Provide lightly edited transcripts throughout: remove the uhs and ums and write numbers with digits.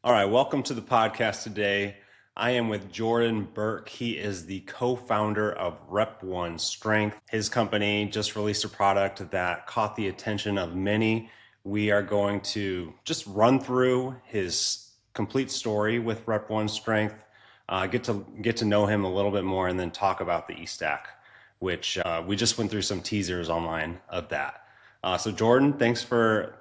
All right, welcome to the podcast today. I am with Jordan Burke. He is the co-founder of RepOne Strength. His company just released a product that caught the attention of many. We are going to just run through his complete story with RepOne Strength, get to know him a little bit more, and then talk about the Estack, which we just went through some teasers online of that. So Jordan, thanks for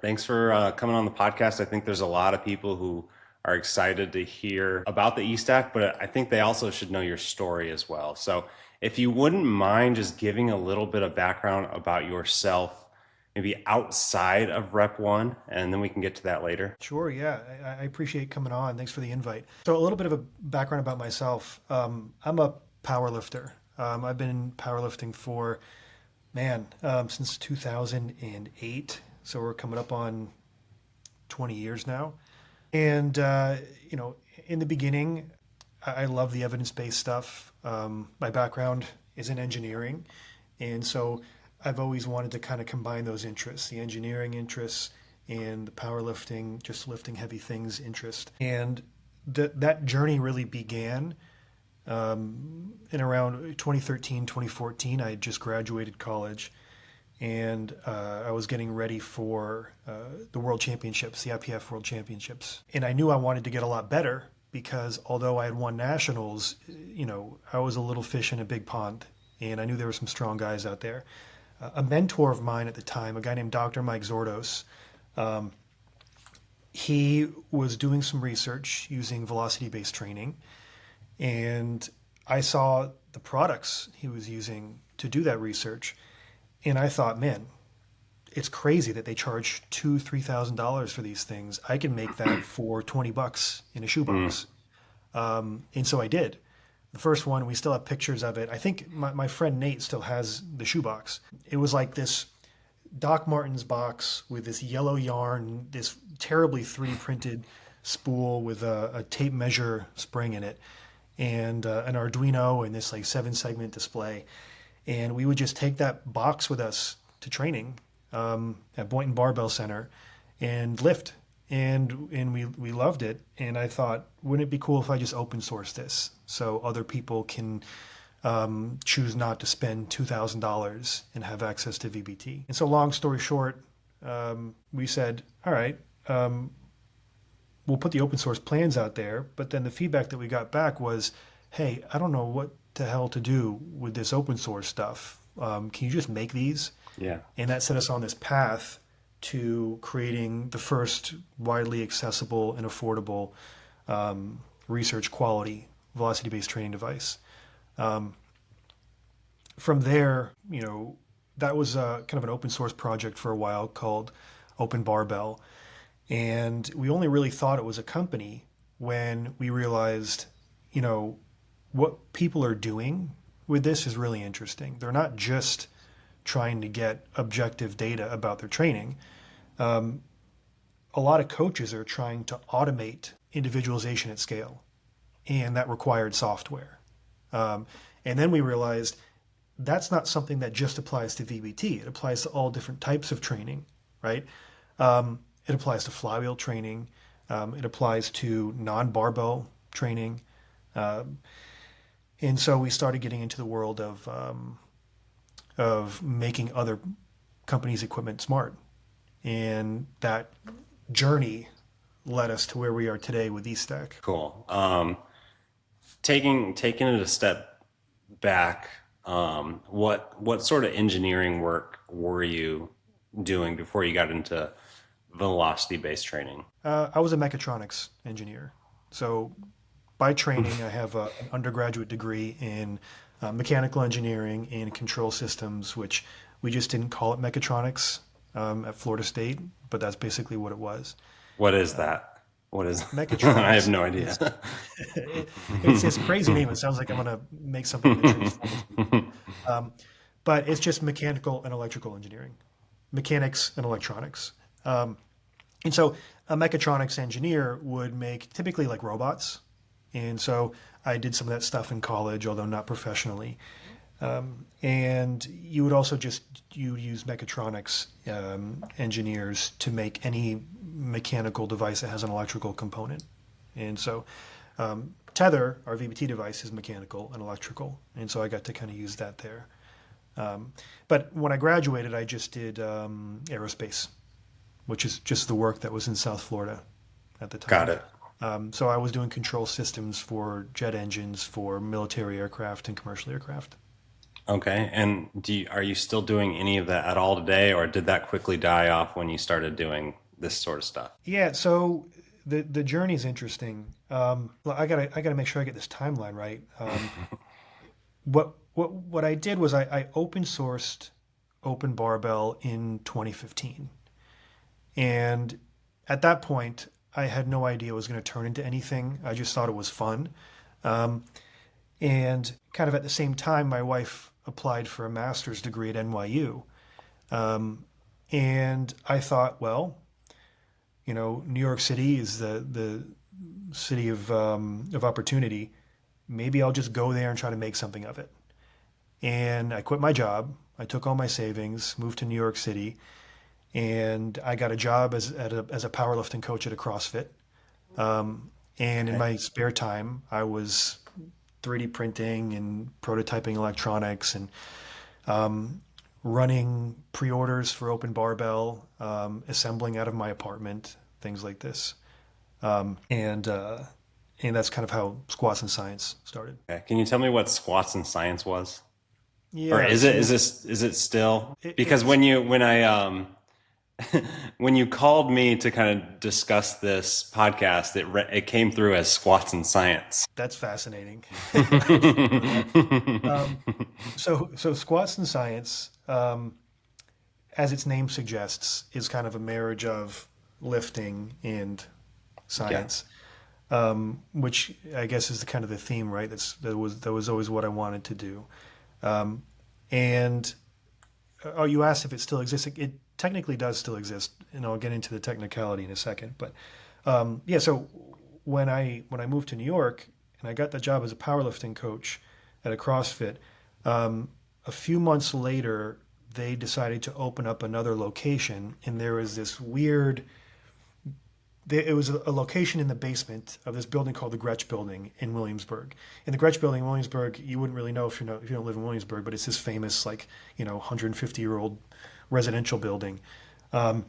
coming on the podcast. I think there's a lot of people who are excited to hear about the Estack, but I think they also should know your story as well. So if you wouldn't mind just giving a little bit of background about yourself, maybe outside of RepOne, and then we can get to that later. Sure, yeah. I appreciate coming on. Thanks for the invite. So a little bit of a background about myself. I'm a powerlifter. I've been in powerlifting for, since 2008. So we're coming up on 20 years now. And, in the beginning, I love the evidence-based stuff. My background is in engineering. And so I've always wanted to kind of combine those interests, the engineering interests and the powerlifting, just lifting heavy things interest. And that journey really began in around 2013, 2014. I had just graduated college and I was getting ready for the World Championships, the IPF World Championships. And I knew I wanted to get a lot better because although I had won nationals, I was a little fish in a big pond, and I knew there were some strong guys out there. A mentor of mine at the time, a guy named Dr. Mike Zordos, he was doing some research using velocity-based training, and I saw the products he was using to do that research. And I thought, man, it's crazy that they charge $2,000-$3,000 for these things. I can make that for $20 in a shoebox. And so I did. The first one, we still have pictures of it. I think my friend Nate still has the shoebox. It was like this Doc Martens box with this yellow yarn, this terribly 3D printed spool with a tape measure spring in it, and an Arduino and this like 7-segment display. And we would just take that box with us to training at Boynton Barbell Center and lift. And we loved it. And I thought, wouldn't it be cool if I just open source this so other people can choose not to spend $2,000 and have access to VBT? And so long story short, we said, all right, we'll put the open source plans out there. But then the feedback that we got back was, hey, I don't know what the hell to do with this open source stuff. Can you just make these? Yeah. And that set us on this path to creating the first widely accessible and affordable research quality velocity-based training device. From there, that was kind of an open source project for a while called Open Barbell. And we only really thought it was a company when we realized, what people are doing with this is really interesting. They're not just trying to get objective data about their training. A lot of coaches are trying to automate individualization at scale, and that required software. And then we realized that's not something that just applies to VBT. It applies to all different types of training, right? It applies to flywheel training. It applies to non-barbell training. And so we started getting into the world of making other companies' equipment smart. And that journey led us to where we are today with Estack. Cool. Taking it a step back, what sort of engineering work were you doing before you got into velocity-based training? I was a mechatronics engineer. So by training, I have an undergraduate degree in mechanical engineering and control systems, which we just didn't call it mechatronics at Florida State, but that's basically what it was. What is that? What is Mechatronics? I have no idea. It's a crazy name. It sounds like I'm going to make something that transforms. But it's just mechanical and electrical engineering, mechanics and electronics. And so a mechatronics engineer would make typically like robots. And so I did some of that stuff in college, although not professionally. And you would also you use mechatronics engineers to make any mechanical device that has an electrical component. And so Tether, our VBT device, is mechanical and electrical, and so I got to kind of use that there. But when I graduated, I just did aerospace, which is just the work that was in South Florida at the Got time. it. So I was doing control systems for jet engines for military aircraft and commercial aircraft. Okay. And are you still doing any of that at all today, or did that quickly die off when you started doing this sort of stuff? Yeah, so the journey's interesting. Well, I gotta make sure I get this timeline right. What I did was I open sourced Open Barbell in 2015, and at that point I had no idea it was going to turn into anything. I just thought it was fun, and kind of at the same time, my wife applied for a master's degree at NYU, and I thought, well, New York City is the city of opportunity. Maybe I'll just go there and try to make something of it. And I quit my job. I took all my savings, moved to New York City, and I got a job as a powerlifting coach at a CrossFit. And in Okay. my spare time, I was 3D printing and prototyping electronics and running pre-orders for Open Barbell, assembling out of my apartment, things like this. And and that's kind of how Squats and Science started. Okay. Can you tell me what Squats and Science was? Or Yeah, so is it still? Because it's when you called me to kind of discuss this podcast, it came through as Squats and Science. that's fascinating. I appreciate that. So Squats and Science, as its name suggests, is kind of a marriage of lifting and Yeah. science, which I guess is the kind of the theme, right? That was always what I wanted to do. And oh, you asked if it still exists. It technically does still exist, and I'll get into the technicality in a second. But yeah, so when I moved to New York and I got the job as a powerlifting coach at a CrossFit, a few months later they decided to open up another location, and there was this weird. It was a location in the basement of this building called the Gretsch Building in Williamsburg. In the Gretsch Building in Williamsburg, you wouldn't really know if you don't live in Williamsburg, but it's this famous 150-year-old residential building. And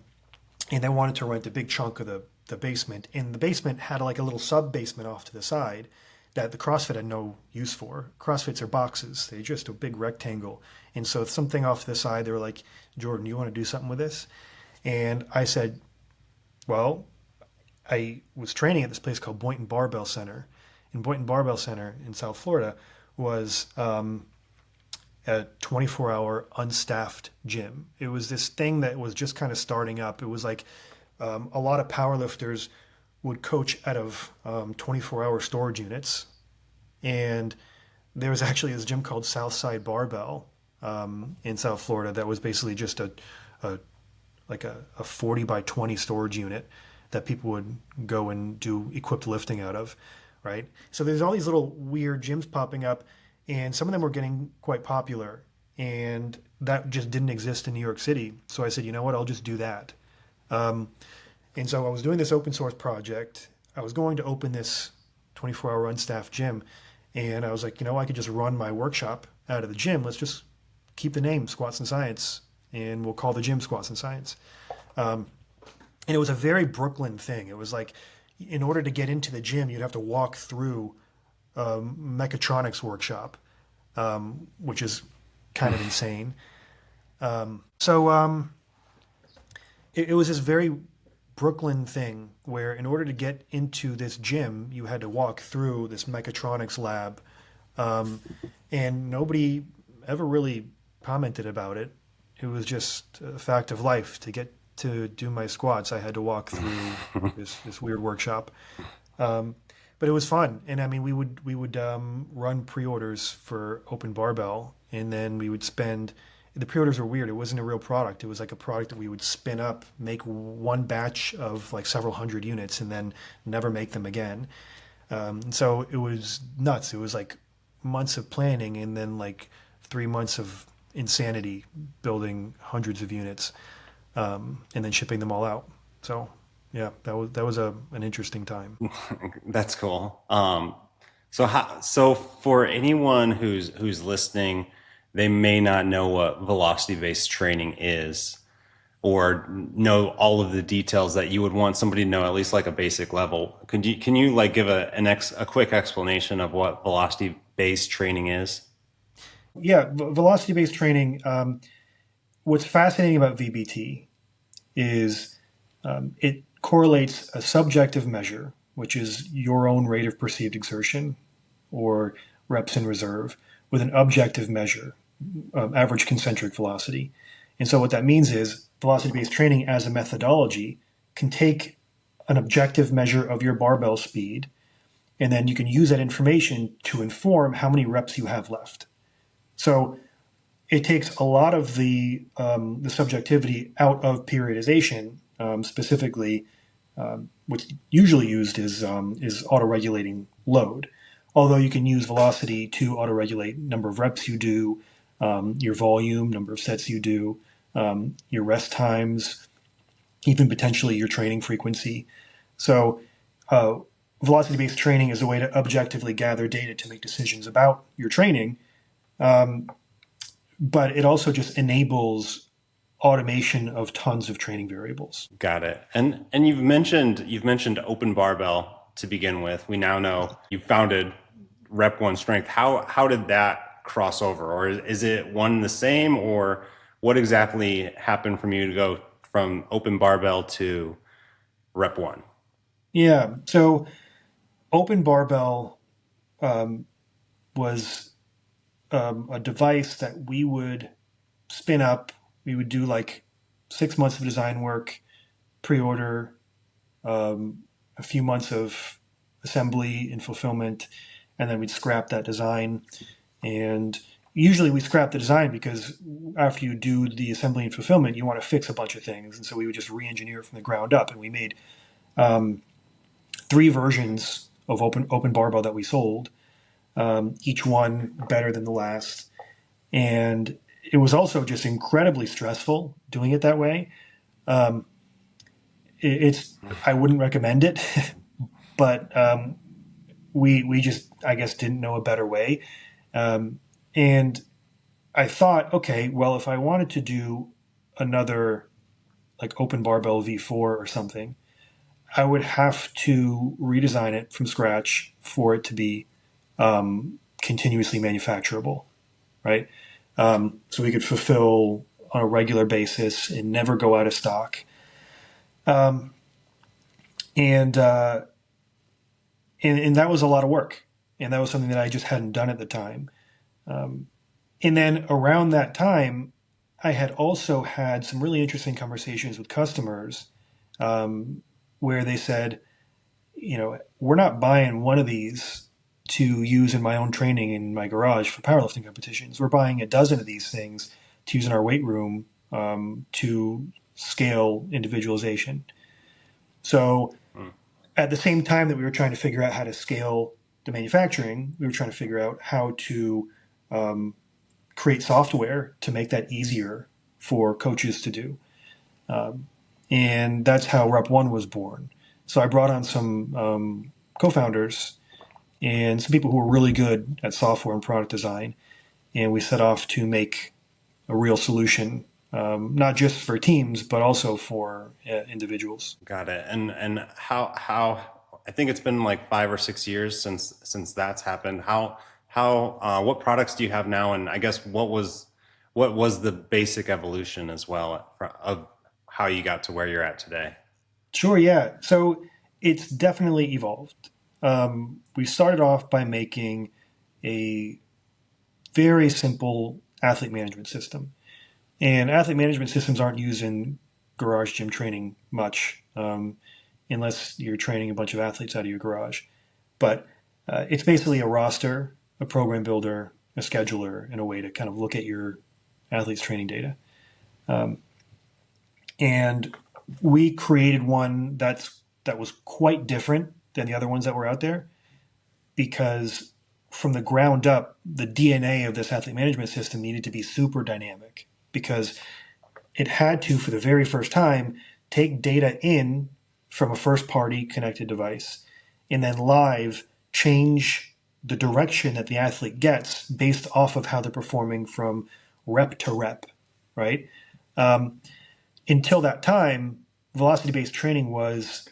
they wanted to rent a big chunk of the basement, and the basement had like a little sub basement off to the side that the CrossFit had no use for. CrossFits are boxes; they're just a big rectangle, and so something off to the side. They were like, "Jordan, you want to do something with this?" And I said, "Well." I was training at this place called Boynton Barbell Center. And Boynton Barbell Center in South Florida was a 24-hour unstaffed gym. It was this thing that was just kind of starting up. It was like a lot of powerlifters would coach out of 24-hour storage units. And there was actually this gym called Southside Barbell in South Florida that was basically just a a 40 by 20 storage unit that people would go and do equipped lifting out of, right? So there's all these little weird gyms popping up, and some of them were getting quite popular, and that just didn't exist in New York City. So I said, you know what, I'll just do that. Um, and so I was doing this open source project. I was going to open this 24-hour unstaffed gym, and I was like, I could just run my workshop out of the gym. Let's just keep the name Squats and Science, and we'll call the gym Squats and Science. And it was a very Brooklyn thing. It was like, in order to get into the gym, you'd have to walk through a mechatronics workshop, which is kind of insane. So it was this very Brooklyn thing where, in order to get into this gym, you had to walk through this mechatronics lab, and nobody ever really commented about it. It was just a fact of life. To get to do my squats, I had to walk through this weird workshop. But it was fun, and I mean, we would run pre-orders for Open Barbell, and then we would spend. The pre-orders were weird. It wasn't a real product. It was like a product that we would spin up, make one batch of like several hundred units, and then never make them again. So it was nuts. It was like months of planning, and then like 3 months of insanity building hundreds of units, and then shipping them all out. So Yeah, that was an interesting time. That's cool. So for anyone who's listening, they may not know what velocity based training is, or know all of the details that you would want somebody to know, at least like a basic level. Can you like give a quick explanation of what velocity based training is? Yeah, velocity based training. What's fascinating about VBT is it correlates a subjective measure, which is your own rate of perceived exertion or reps in reserve, with an objective measure, average concentric velocity. And so what that means is velocity-based training as a methodology can take an objective measure of your barbell speed, and then you can use that information to inform how many reps you have left. So it takes a lot of the subjectivity out of periodization. Specifically, what's usually used is auto-regulating load. Although you can use velocity to auto-regulate number of reps you do, your volume, number of sets you do, your rest times, even potentially your training frequency. So, uh, velocity-based training is a way to objectively gather data to make decisions about your training, but it also just enables automation of tons of training variables. Got it. And you've mentioned open barbell to begin with. We now know you founded RepOne Strength. How did that cross over, or is it one and the same, or what exactly happened from you to go from open barbell to RepOne? Yeah. So open barbell was a device that we would spin up. We would do like 6 months of design work, pre-order, a few months of assembly and fulfillment, and then we'd scrap that design. And usually we scrap the design because after you do the assembly and fulfillment, you want to fix a bunch of things. And so we would just re-engineer it from the ground up. And we made 3 versions of open barbell that we sold, each one better than the last. And it was also just incredibly stressful doing it that way. It's I wouldn't recommend it, but we just I guess didn't know a better way. And I thought, okay, well, if I wanted to do another like open barbell V4 or something, I would have to redesign it from scratch for it to be continuously manufacturable, right? So we could fulfill on a regular basis and never go out of stock. Um, and, uh, and that was a lot of work, and that was something that I just hadn't done at the time. Um, and then around that time, I had also had some really interesting conversations with customers, um, where they said, we're not buying one of these to use in my own training in my garage for powerlifting competitions. We're buying a dozen of these things to use in our weight room, to scale individualization. So at the same time that we were trying to figure out how to scale the manufacturing, we were trying to figure out how to um, create software to make that easier for coaches to do. And that's how RepOne was born. So I brought on some co-founders and some people who were really good at software and product design, and we set off to make a real solution, not just for teams but also for individuals. Got it. And how I think it's been like 5 or 6 years since that's happened. How what products do you have now? And I guess what was the basic evolution as well of how you got to where you're at today? Sure, yeah. So it's definitely evolved. We started off by making a very simple athlete management system. And athlete management systems aren't used in garage gym training much, unless you're training a bunch of athletes out of your garage. But it's basically a roster, a program builder, a scheduler, and a way to kind of look at your athletes' training data. And we created one that was quite different than the other ones that were out there, because from the ground up, the DNA of this athlete management system needed to be super dynamic, because it had to, for the very first time, take data in from a first party connected device, and then live change the direction that the athlete gets based off of how they're performing from rep to rep, right? Um, until that time, velocity based training was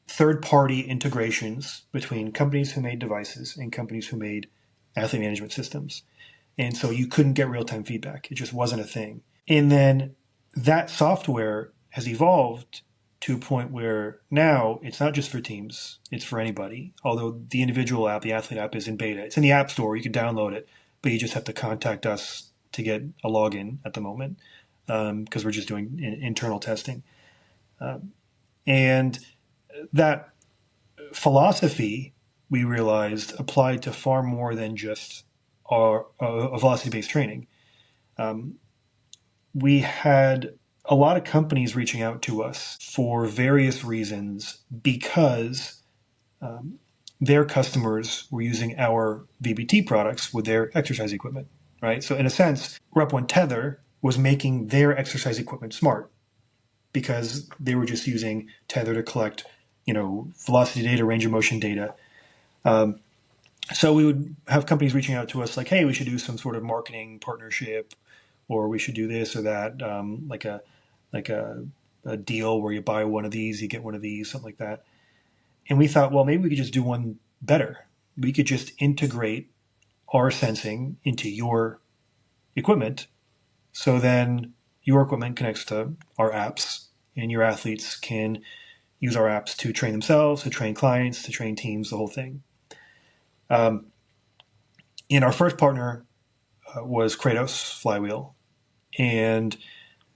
third party integrations between companies who made devices and companies who made athlete management systems. And so you couldn't get real time feedback. It just wasn't a thing. And then that software has evolved to a point where now it's not just for teams, it's for anybody. Although the individual app, the athlete app, is in beta. It's in the App Store. You can download it, but you just have to contact us to get a login at the moment because we're just doing internal testing. And that philosophy, we realized, applied to far more than just our velocity-based training. We had a lot of companies reaching out to us for various reasons because their customers were using our VBT products with their exercise equipment, right? So in a sense, RepOne Tether was making their exercise equipment smart because they were just using Tether to collect, velocity data, range of motion data. So we would have companies reaching out to us like, hey, we should do some sort of marketing partnership, or we should do this or that, like a deal where you buy one of these, you get one of these, something like that. And we thought, well, maybe we could just do one better. We could just integrate our sensing into your equipment. So then your equipment connects to our apps, and your athletes can use our apps to train themselves, to train clients, to train teams, the whole thing. And our first partner was Kratos Flywheel. And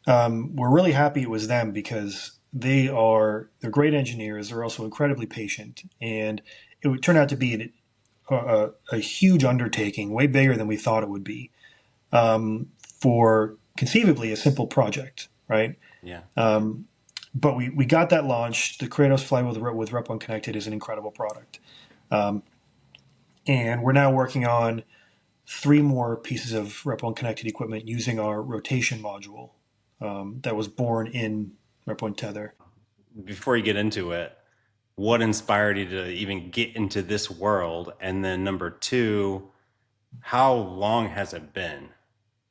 we're really happy it was them because they're great engineers. They're also incredibly patient. And it would turn out to be a huge undertaking, way bigger than we thought it would be, for conceivably a simple project, right? Yeah. But we got that launched. The Kratos Flywheel with RepOne Connected is an incredible product. And we're now working on 3 more pieces of RepOne Connected equipment using our rotation module that was born in RepOne Tether. Before you get into it, what inspired you to even get into this world? And then number 2, how long has it been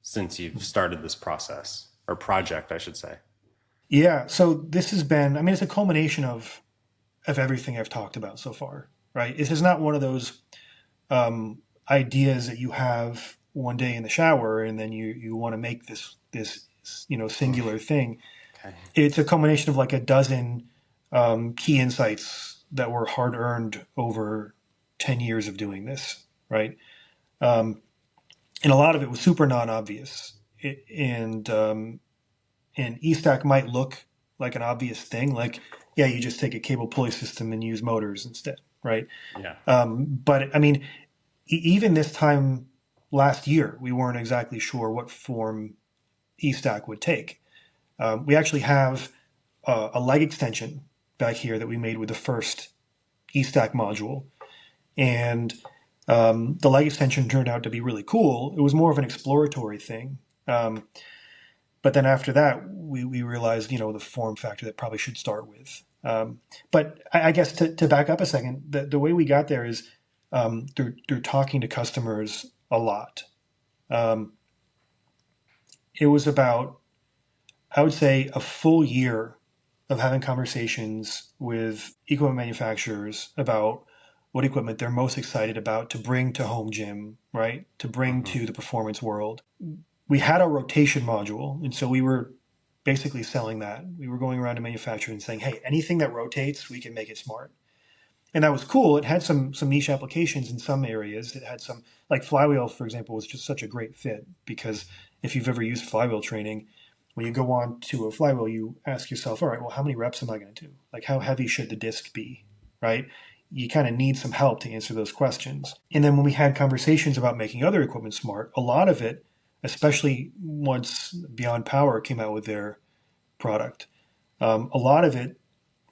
since you've started this process or project, I should say? Yeah, so this has been, it's a culmination of everything I've talked about so far, right? This is not one of those ideas that you have one day in the shower and then you want to make this singular thing. Okay. It's a culmination of like a dozen key insights that were hard earned over 10 years of doing this, right? And a lot of it was super non-obvious. And Estack might look like an obvious thing, like, yeah, you just take a cable pulley system and use motors instead, right? Yeah. But even this time last year, we weren't exactly sure what form Estack would take. We actually have a leg extension back here that we made with the first Estack module. And the leg extension turned out to be really cool. It was more of an exploratory thing. But then after that, we realized, the form factor that probably should start with. But I guess to back up a second, the way we got there is through talking to customers a lot. It was about, I would say, a full year of having conversations with equipment manufacturers about what equipment they're most excited about to bring to home gym, right? To bring to the performance world. We had a rotation module, and so we were basically selling that. We were going around to manufacturers and saying, hey, anything that rotates, we can make it smart. And that was cool. It had some niche applications in some areas. It had some, like Flywheel, for example, was just such a great fit because if you've ever used Flywheel training, when you go on to a Flywheel, you ask yourself, all right, well, how many reps am I going to do? Like, how heavy should the disc be, right? You kind of need some help to answer those questions. And then when we had conversations about making other equipment smart, a lot of it, especially once Beyond Power came out with their product, a lot of it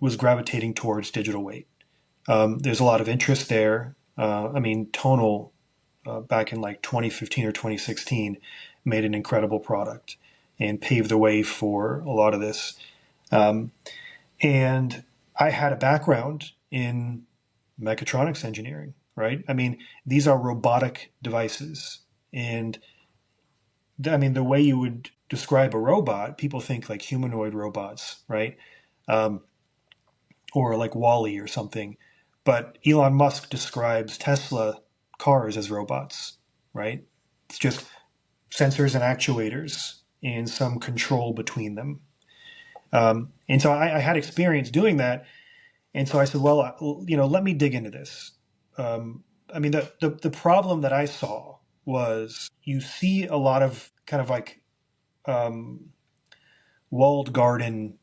was gravitating towards digital weight. There's a lot of interest there. Tonal, back in like 2015 or 2016, made an incredible product and paved the way for a lot of this. Um, and I had a background in mechatronics engineering, right? I mean, these are robotic devices. And I mean, the way you would describe a robot, people think like humanoid robots, right? Um, or like Wally or something. But Elon Musk describes Tesla cars as robots, right? It's just sensors and actuators and some control between them. And so I had experience doing that. And so I said, well, let me dig into this. I mean, the problem that I saw was you see a lot of kind of like um, walled garden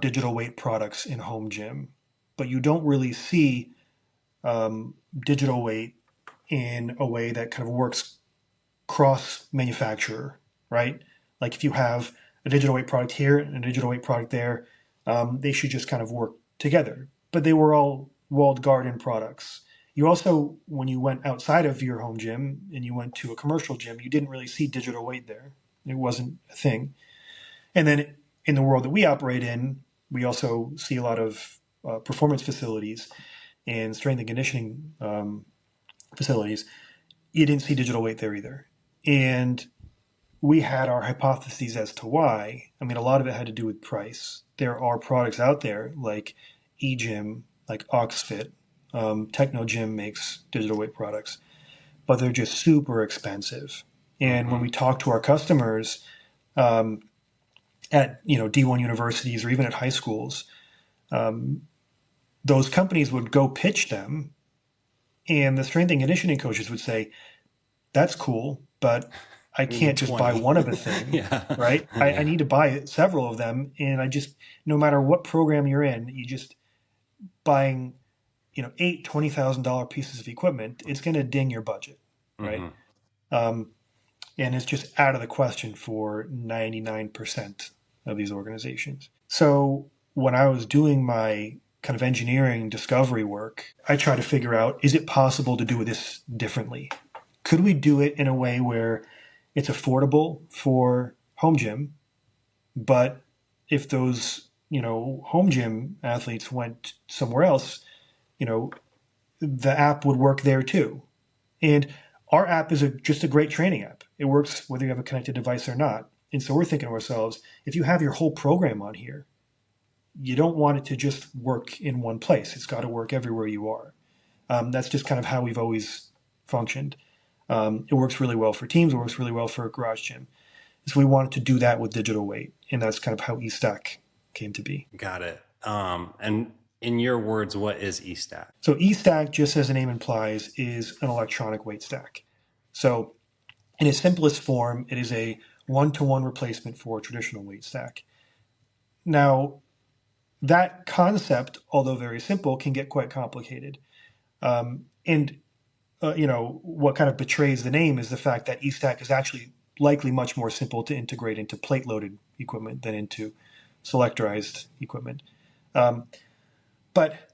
digital weight products in home gym, but you don't really see digital weight in a way that kind of works cross manufacturer, right? Like if you have a digital weight product here and a digital weight product there, they should just kind of work together. But they were all walled garden products. You also, when you went outside of your home gym and you went to a commercial gym, you didn't really see digital weight there. It wasn't a thing. And then in the world that we operate in, we also see a lot of performance facilities and strength and conditioning facilities. You didn't see digital weight there either. And we had our hypotheses as to why. I mean, a lot of it had to do with price. There are products out there like eGym, like OxFit, Technogym makes digital weight products, but they're just super expensive. And when Mm-hmm. we talk to our customers um, at D1 universities or even at high schools, um, those companies would go pitch them, and the strength and conditioning coaches would say, "That's cool, but I We need can't just buy 20. one of a thing, Yeah. right? I Yeah. need to buy several of them, and I just no matter what program you're in, you just buying eight $20,000 pieces of equipment, it's going to ding your budget, right? Mm-hmm. Um, and it's just out of the question for 99% of these organizations. So when I was doing my kind of engineering discovery work, I tried to figure out, is it possible to do this differently? Could we do it in a way where it's affordable for home gym, but if those, home gym athletes went somewhere else, you know, the app would work there too. And our app is just a great training app. It works whether you have a connected device or not. And so we're thinking to ourselves, if you have your whole program on here, you don't want it to just work in one place. It's got to work everywhere you are. That's just kind of how we've always functioned. It works really well for teams. It works really well for a garage gym. So we wanted to do that with digital weight, and that's kind of how Estack came to be. Got it. And in your words, what is Estack? So Estack, just as the name implies, is an electronic weight stack. So in its simplest form, it is a one-to-one replacement for a traditional weight stack. Now, that concept, although very simple, can get quite complicated. And what kind of betrays the name is the fact that Estack is actually likely much more simple to integrate into plate-loaded equipment than into selectorized equipment. Um, but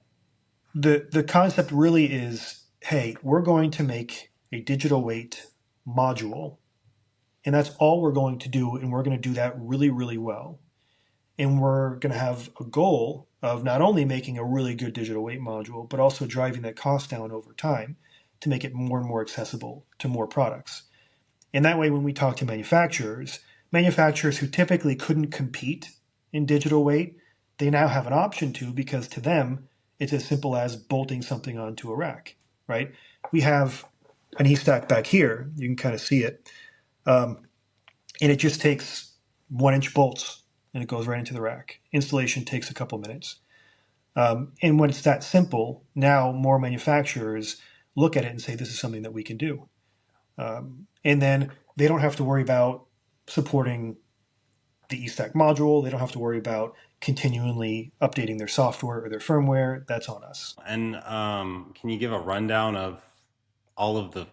the concept really is, hey, we're going to make a digital weight module, and that's all we're going to do, and we're going to do that really, really well. And we're going to have a goal of not only making a really good digital weight module, but also driving that cost down over time to make it more and more accessible to more products. And that way, when we talk to manufacturers who typically couldn't compete in digital weight, they now have an option to, because to them, it's as simple as bolting something onto a rack, right? We have an E-stack back here. You can kind of see it. And it just takes 1-inch bolts and it goes right into the rack. Installation takes a couple minutes. And when it's that simple, now more manufacturers look at it and say, this is something that we can do. And then they don't have to worry about supporting the eStack module. They don't have to worry about continually updating their software or their firmware. That's on us. And can you give a rundown of all of the,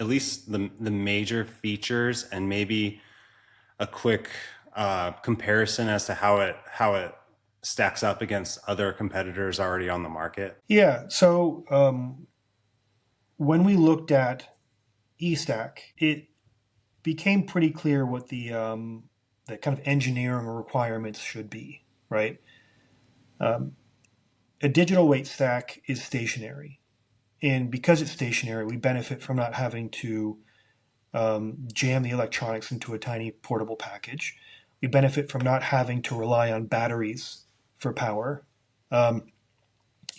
at least the major features, and maybe a quick comparison as to how it stacks up against other competitors already on the market? Yeah. So when we looked at eStack, it became pretty clear what the the kind of engineering requirements should be, right? Um, a digital weight stack is stationary. And because it's stationary, we benefit from not having to jam the electronics into a tiny portable package. We benefit from not having to rely on batteries for power. Um,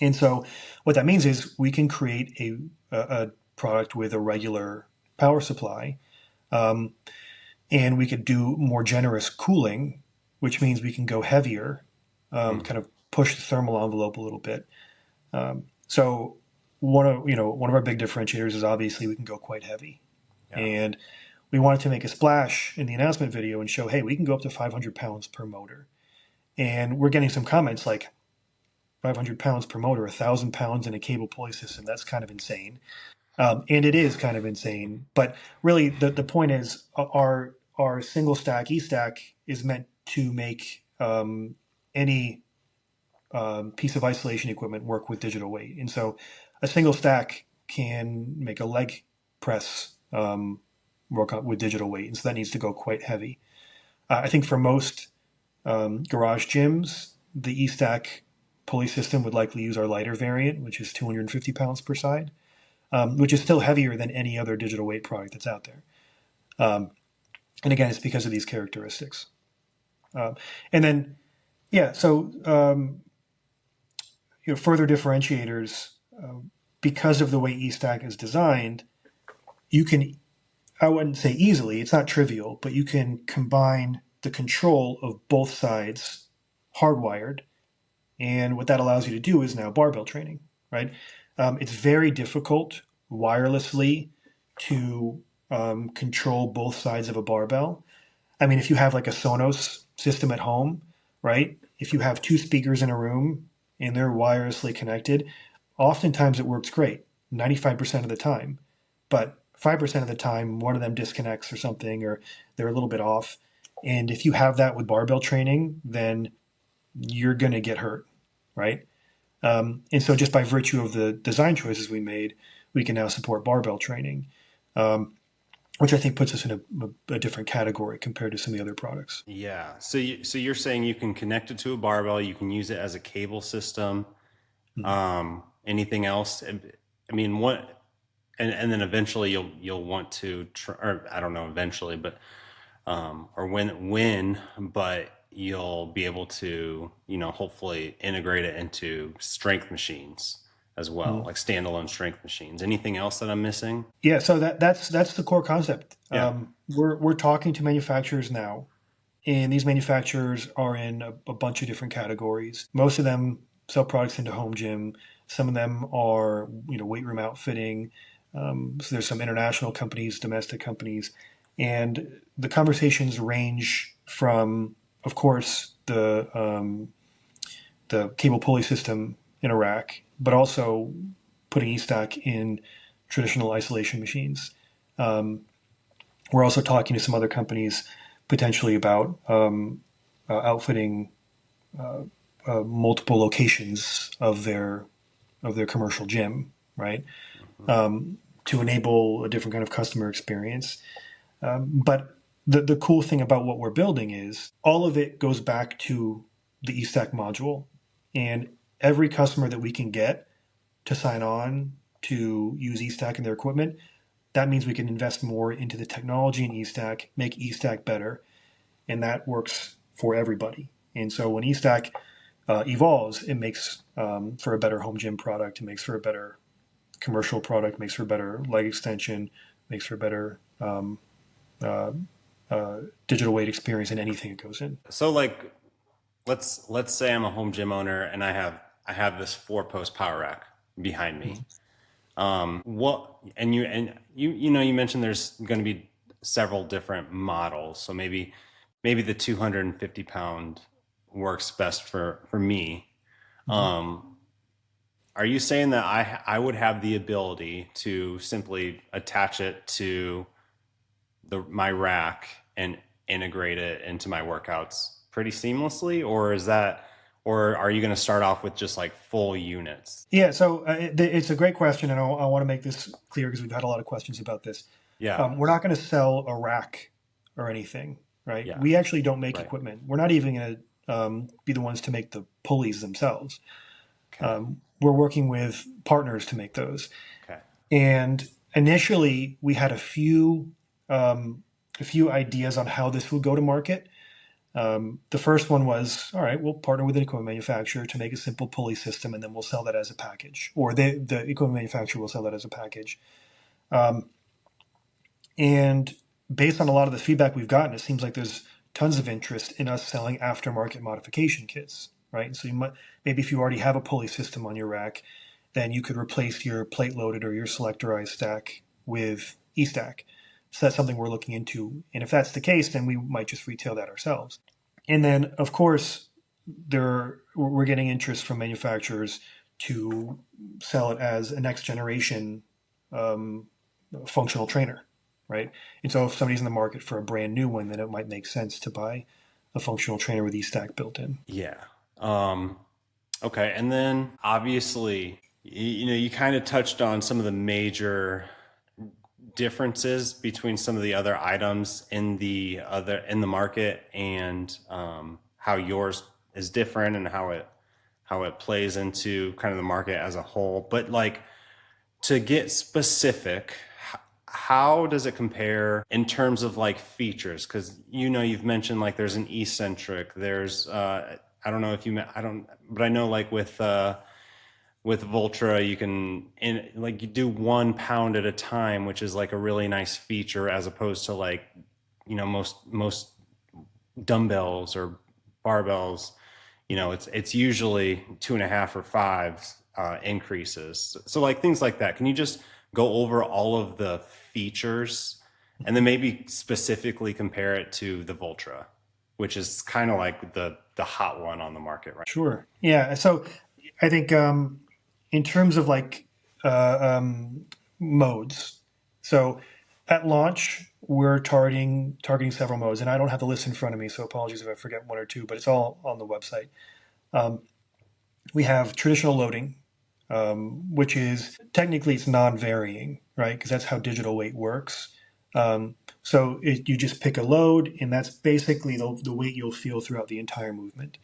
and so what that means is we can create a product with a regular power supply. Um, and we could do more generous cooling, which means we can go heavier, Hmm. kind of push the thermal envelope a little bit. So one of our big differentiators is obviously we can go quite heavy, Yeah. and we wanted to make a splash in the announcement video and show, hey, we can go up to 500 pounds per motor. And we're getting some comments like 500 pounds per motor, 1,000 pounds in a cable pulley system. That's kind of insane. And it is kind of insane. But really, the point is our single stack E-stack is meant to make any piece of isolation equipment work with digital weight. And so a single stack can make a leg press work with digital weight. And so that needs to go quite heavy. I think for most garage gyms, the E-stack pulley system would likely use our lighter variant, which is 250 pounds per side, which is still heavier than any other digital weight product that's out there. And again, it's because of these characteristics. And then, yeah, so further differentiators, because of the way E-stack is designed, you can, I wouldn't say easily, it's not trivial, but you can combine the control of both sides hardwired. And what that allows you to do is now barbell training, right? It's very difficult wirelessly to control both sides of a barbell. I mean, if you have like a Sonos system at home, right? If you have two speakers in a room and they're wirelessly connected, oftentimes it works great, 95% of the time. But 5% of the time, one of them disconnects or something, or they're a little bit off. And if you have that with barbell training, then you're going to get hurt, right? And so just by virtue of the design choices we made, we can now support barbell training, which I think puts us in a different category compared to some of the other products. Yeah. So you're saying you can connect it to a barbell, you can use it as a cable system. Mhm. Anything else? I mean, what? And then eventually you'll want to, or I don't know, eventually, but or when, but you'll be able to, hopefully integrate it into strength machines as well, Mhm. like standalone strength machines. Anything else that I'm missing? Yeah, so that's the core concept. Yeah. We're talking to manufacturers now, and these manufacturers are in a bunch of different categories. Most of them sell products into home gym. Some of them are weight room outfitting. So there's some international companies, domestic companies, and the conversations range from, of course, the cable pulley system in a rack, but also putting E-stack in traditional isolation machines. Um, we're also talking to some other companies potentially about outfitting multiple locations of their commercial gym, right? Mhm. To enable a different kind of customer experience. But the cool thing about what we're building is all of it goes back to the E-stack module, and every customer that we can get to sign on to use E-stack in their equipment, that means we can invest more into the technology in E-stack, make E-stack better, and that works for everybody. And so when E-stack evolves, it makes for a better home gym product, it makes for a better commercial product, makes for a better leg extension, makes for a better uh, digital weight experience in anything it goes in. So like, let's say I'm a home gym owner and I have this 4-post power rack behind me. What and you mentioned there's going to be several different models, so maybe the 250-pound works best for me. Mm-hmm. Are you saying that I would have the ability to simply attach it to my rack and integrate it into my workouts pretty seamlessly, or are you going to start off with just like full units? Yeah, so it's a great question, and I want to make this clear because we've had a lot of questions about this. Yeah. We're not going to sell a rack or anything, right? Yeah. We actually don't make Right. equipment. We're not even going to be the ones to make the pulleys themselves. Okay. We're working with partners to make those. Okay. And initially, we had a few ideas on how this would go to market. The first one was, all right, we'll partner with an equipment manufacturer to make a simple pulley system, and then we'll sell that as a package, or the equipment manufacturer will sell that as a package. Um, and based on a lot of the feedback we've gotten, it seems like there's tons of interest in us selling aftermarket modification kits, right? So you might, maybe if you already have a pulley system on your rack, then you could replace your plate loaded or your selectorized stack with Estack. So that's something we're looking into. And if that's the case, then we might just retail that ourselves. And then, of course, we're getting interest from manufacturers to sell it as a next generation um, functional trainer, right? And so if somebody's in the market for a brand new one, then it might make sense to buy a functional trainer with E-Stack built in. Yeah. Um, okay. And then obviously, you kind of touched on some of the major differences between some of the other items in the market, and how yours is different, and how it plays into kind of the market as a whole. But like, to get specific, how does it compare in terms of like features? Because you've mentioned like there's an eccentric, there's I don't know if you I don't, but I know like with Voltra, you can like you do 1 pound at a time, which is like a really nice feature, as opposed to like most dumbbells or barbells. It's usually 2.5 or 5 increases. So like things like that. Can you just go over all of the features, and then maybe specifically compare it to the Voltra, which is kind of like the hot one on the market right Sure. Yeah. So I think in terms of like modes, so at launch we're targeting several modes, and I don't have the list in front of me, so apologies if I forget one or two, but it's all on the website. We have traditional loading, which is technically it's non-varying, right? Because that's how digital weight works. You just pick a load, and that's basically the weight you'll feel throughout the entire movement,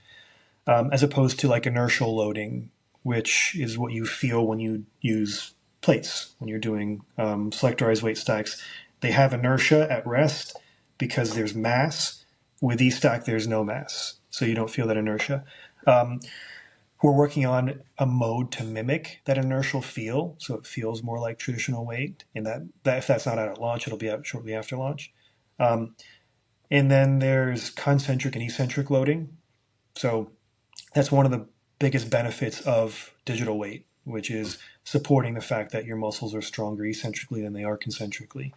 as opposed to like inertial loading, which is what you feel when you use plates, when you're doing selectorized weight stacks. They have inertia at rest because there's mass. With E-Stack, there's no mass, so you don't feel that inertia. We're working on a mode to mimic that inertial feel, so it feels more like traditional weight. And that if that's not out at launch, it'll be out shortly after launch. And then there's concentric and eccentric loading. So that's one of the biggest benefits of digital weight, which is supporting the fact that your muscles are stronger eccentrically than they are concentrically.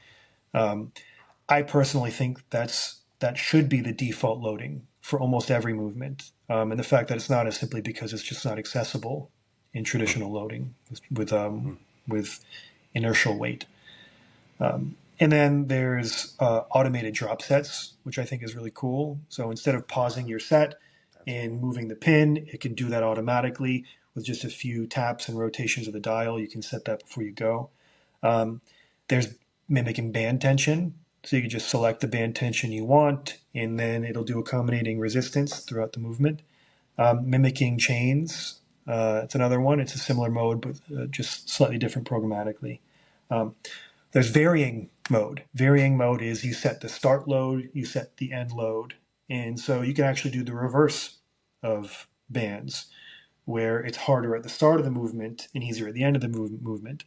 I personally think that should be the default loading for almost every movement. And the fact that it's not is simply because it's just not accessible in traditional loading with inertial weight. And then there's automated drop sets, which I think is really cool. So instead of pausing your set and moving the pin, it can do that automatically with just a few taps and rotations of the dial. You can set that before you go. There's mimicking band tension. So you can just select the band tension you want, and then it'll do accommodating resistance throughout the movement. Mimicking chains, it's another one. It's a similar mode, but just slightly different programmatically. There's varying mode. Varying mode is you set the start load, you set the end load. And so you can actually do the reverse of bands, where it's harder at the start of the movement and easier at the end of the movement.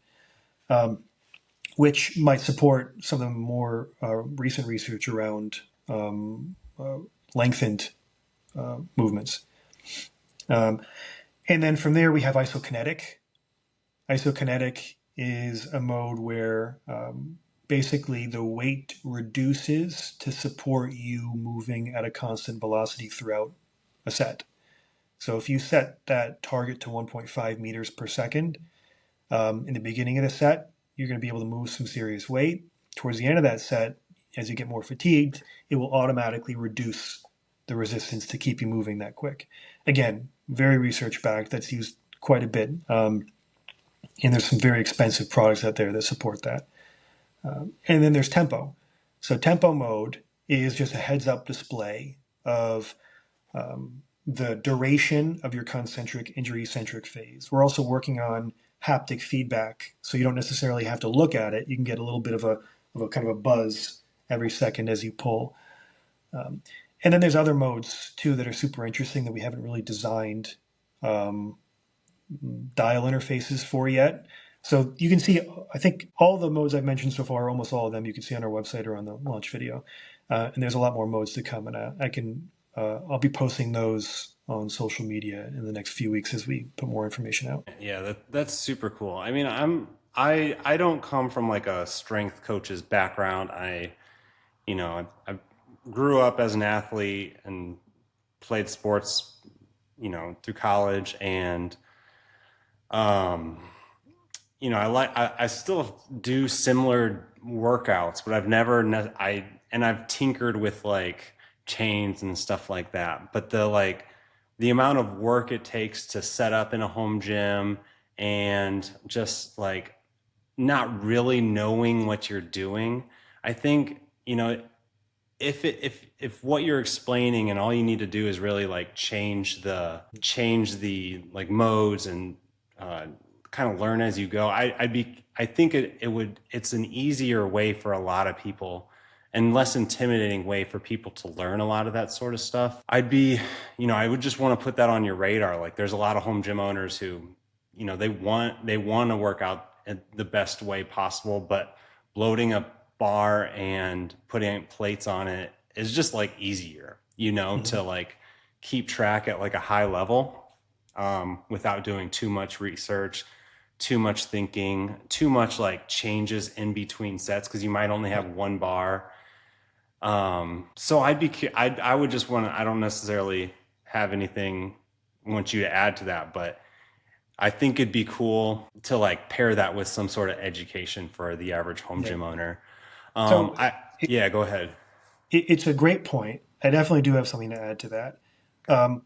Which might support some of the more recent research around lengthened movements. And then from there, we have isokinetic. Isokinetic is a mode where basically the weight reduces to support you moving at a constant velocity throughout a set. So if you set that target to 1.5 meters per second in the beginning of the set, you're going to be able to move some serious weight. Towards the end of that set, as you get more fatigued, it will automatically reduce the resistance to keep you moving that quick. Again, very research backed. That's used quite a bit. And there's some very expensive products out there that support that. And then there's tempo. So tempo mode is just a heads up display of the duration of your concentric injury eccentric phase. We're also working on haptic feedback, so you don't necessarily have to look at it. You can get a little bit of a kind of a buzz every second as you pull. And then there's other modes too that are super interesting that we haven't really designed um, dial interfaces for yet. So you can see, I think all the modes I've mentioned so far, almost all of them, you can see on our website or on the launch video. And there's a lot more modes to come, and I'll be posting those on social media in the next few weeks as we put more information out. Yeah, that's super cool. I mean, I don't come from like a strength coach's background. I grew up as an athlete and played sports, through college, and um I still do similar workouts, but I've tinkered with like chains and stuff like that. But the amount of work it takes to set up in a home gym and just like not really knowing what you're doing, I think, if what you're explaining and all you need to do is really like change the like modes and uh, kind of learn as you go, I think it's an easier way for a lot of people and less intimidating way for people to learn a lot of that sort of stuff. I would just want to put that on your radar. Like there's a lot of home gym owners who, they want to work out in the best way possible, but loading a bar and putting plates on it is just like easier, Mm-hmm. to like keep track at like a high level, without doing too much research, too much thinking, too much like changes in between sets because you might only have Right. one bar. So I would just want to, I don't necessarily have anything want you to add to that, but I think it'd be cool to like pair that with some sort of education for the average home Yeah. gym owner. So I it, Yeah, go ahead. it's a great point. I definitely do have something to add to that. Um,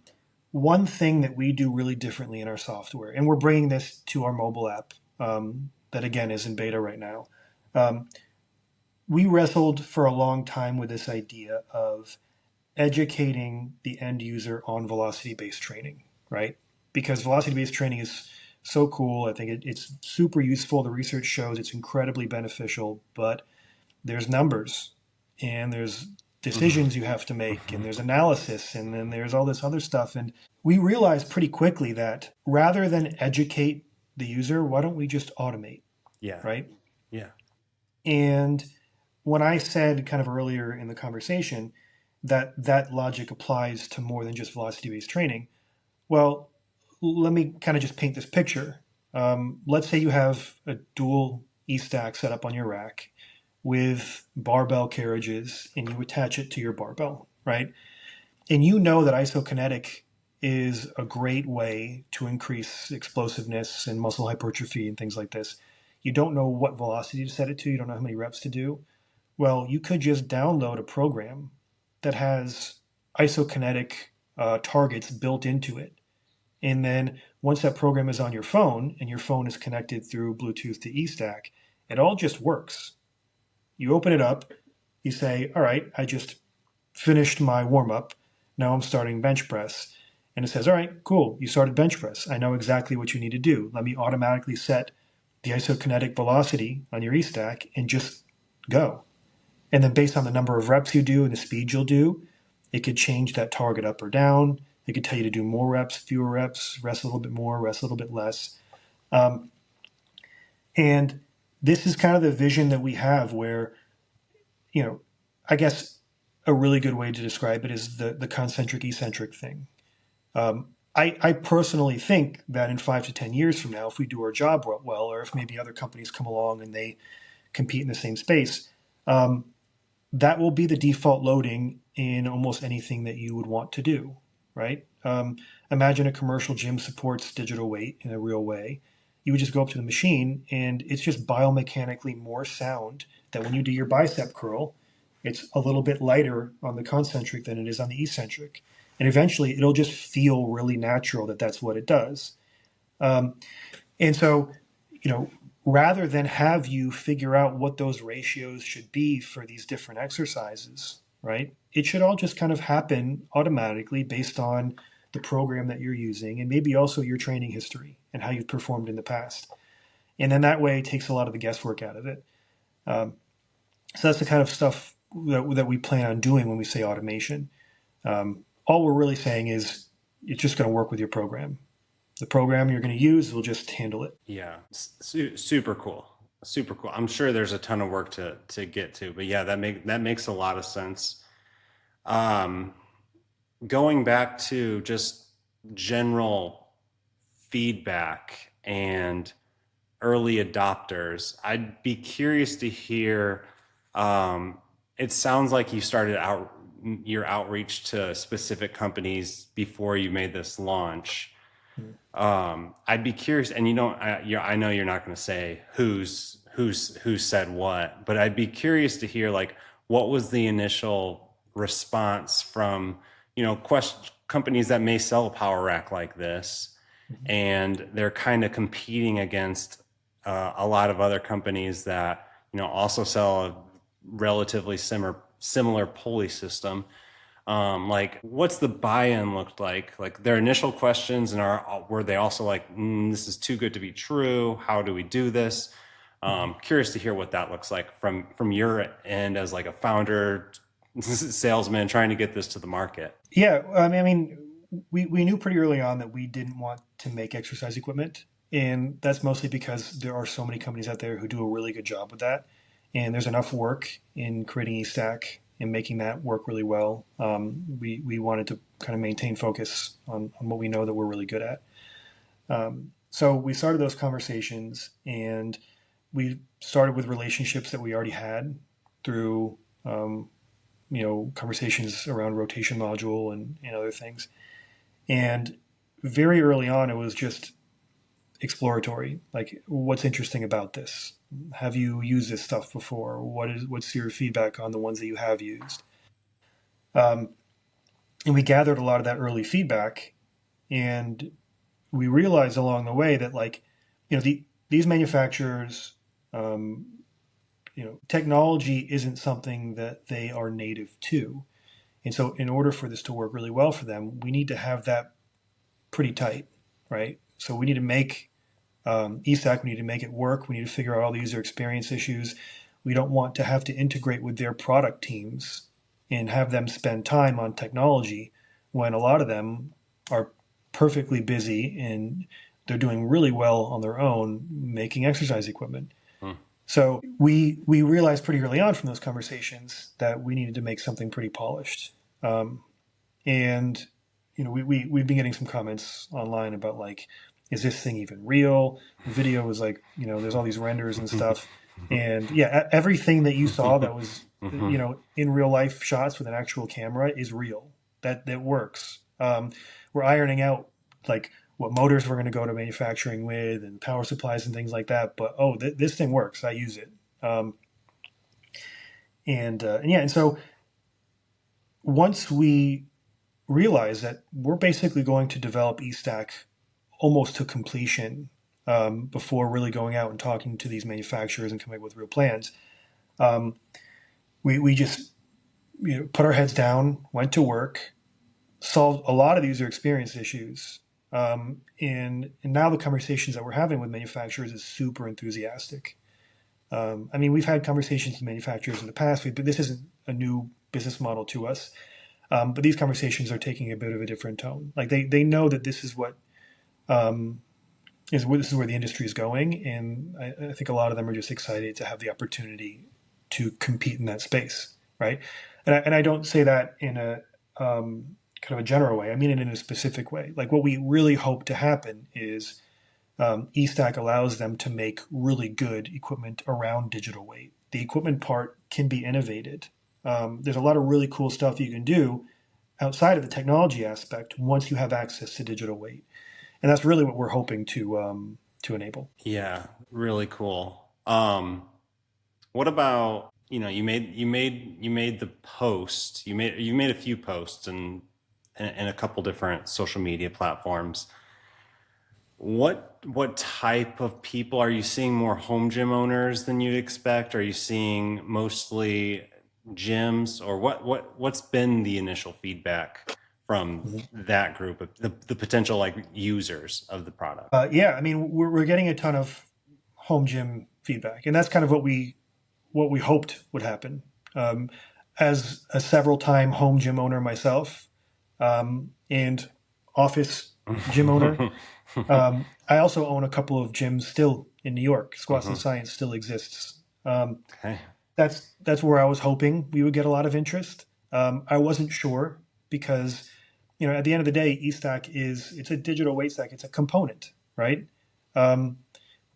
One thing that we do really differently in our software, and we're bringing this to our mobile app that again is in beta right now. Um, we wrestled for a long time with this idea of educating the end user on velocity based training, right? Because velocity based training is so cool. I think it's super useful. The research shows it's incredibly beneficial, but there's numbers and there's decisions you have to make and there's analysis and then there's all this other stuff. And we realized pretty quickly that rather than educate the user, why don't we just automate, Yeah, right? yeah. And when I said kind of earlier in the conversation that that logic applies to more than just velocity based training, well, let me kind of just paint this picture. Let's say you have a dual E-stack set up on your rack with barbell carriages and you attach it to your barbell, right? And you know that isokinetic is a great way to increase explosiveness and muscle hypertrophy and things like this. You don't know what velocity to set it to, you don't know how many reps to do. Well, you could just download a program that has isokinetic targets built into it. And then once that program is on your phone and your phone is connected through Bluetooth to eStack, it all just works. You open it up, you say, all right, I just finished my warm up. Now I'm starting bench press. And it says, all right, cool, you started bench press. I know exactly what you need to do. Let me automatically set the isokinetic velocity on your eStack and just go. And then based on the number of reps you do and the speed you'll do, it could change that target up or down. It could tell you to do more reps, fewer reps, rest a little bit more, rest a little bit less. Um, and this is kind of the vision that we have where, you know, I guess a really good way to describe it is the concentric eccentric thing. I personally think that in 5 to 10 years from now, if we do our job well, or if maybe other companies come along and they compete in the same space, um, that will be the default loading in almost anything that you would want to do, right? Imagine a commercial gym supports digital weight in a real way. You would just go up to the machine and it's just biomechanically more sound that when you do your bicep curl, it's a little bit lighter on the concentric than it is on the eccentric. And eventually it'll just feel really natural that that's what it does. Um, and so, you know, rather than have you figure out what those ratios should be for these different exercises, right? It should all just kind of happen automatically based on the program that you're using and maybe also your training history and how you've performed in the past. And then that way it takes a lot of the guesswork out of it. Um, so that's the kind of stuff that we plan on doing when we say automation. All we're really saying is it's just going to work with your program. The program you're going to use will just handle it. Yeah, super cool. Super cool. I'm sure there's a ton of work to get to, but yeah, that makes a lot of sense. Um, Going back to just general feedback and early adopters, I'd be curious to hear. It sounds like you started out your outreach to specific companies before you made this launch. I'd be curious, and I know you're not going to say who said what, but I'd be curious to hear like what was the initial response from companies that may sell a power rack like this, and they're kind of competing against a lot of other companies that also sell a relatively similar pulley system. Like what's the buy-in looked like their initial questions, and were they also like, this is too good to be true, how do we do this? Curious to hear what that looks like from your end as like a founder salesman trying to get this to the market. Yeah, I mean, we knew pretty early on that we didn't want to make exercise equipment, and that's mostly because there are so many companies out there who do a really good job with that, and there's enough work in creating Estack and making that work really well. We wanted to kind of maintain focus on what we know that we're really good at. So we started those conversations, and we started with relationships that we already had through conversations around rotation module and other things. And very early on, it was just exploratory. Like, what's interesting about this? Have you used this stuff before? What's your feedback on the ones that you have used? Um, and we gathered a lot of that early feedback, and we realized along the way that these manufacturers, technology isn't something that they are native to. And so, in order for this to work really well for them, we need to have that pretty tight, right? So, we need to make ESAC, we need to make it work. We need to figure out all the user experience issues. We don't want to have to integrate with their product teams and have them spend time on technology when a lot of them are perfectly busy and they're doing really well on their own making exercise equipment. So we realized pretty early on from those conversations that we needed to make something pretty polished. And we've been getting some comments online about like, is this thing even real? The video was like, there's all these renders and stuff. And yeah, everything that you saw that was, in real life shots with an actual camera is real. That works. We're ironing out like what motors we're going to go to manufacturing with and power supplies and things like that. But this thing works. I use it. And so once we realize that we're basically going to develop Estack almost to completion before really going out and talking to these manufacturers and coming up with real plans, we just put our heads down, went to work, solved a lot of the user experience issues. And now the conversations that we're having with manufacturers is super enthusiastic. I mean, we've had conversations with manufacturers in the past, but this isn't a new business model to us. But these conversations are taking a bit of a different tone. Like they know that this is this is where the industry is going, and I think a lot of them are just excited to have the opportunity to compete in that space, right? And I don't say that in a kind of a general way. I mean it in a specific way. Like what we really hope to happen is Estack allows them to make really good equipment around digital weight. The equipment part can be innovated. There's a lot of really cool stuff you can do outside of the technology aspect once you have access to digital weight, and that's really what we're hoping to enable. Yeah, really cool. What about, you made the post, you made a few posts and a couple different social media platforms. What type of people are you seeing? More home gym owners than you'd expect? Are you seeing mostly gyms, or what's been the initial feedback from that group of the potential like users of the product? Yeah, I mean, we're getting a ton of home gym feedback, and that's kind of what we hoped would happen. Um, as a several time home gym owner myself, and office gym owner, I also own a couple of gyms still in New York. Squats and Hmm. Science still exists. Okay. That's where I was hoping we would get a lot of interest. I wasn't sure because, at the end of the day, Estack it's a digital weight stack. It's a component, right? Um,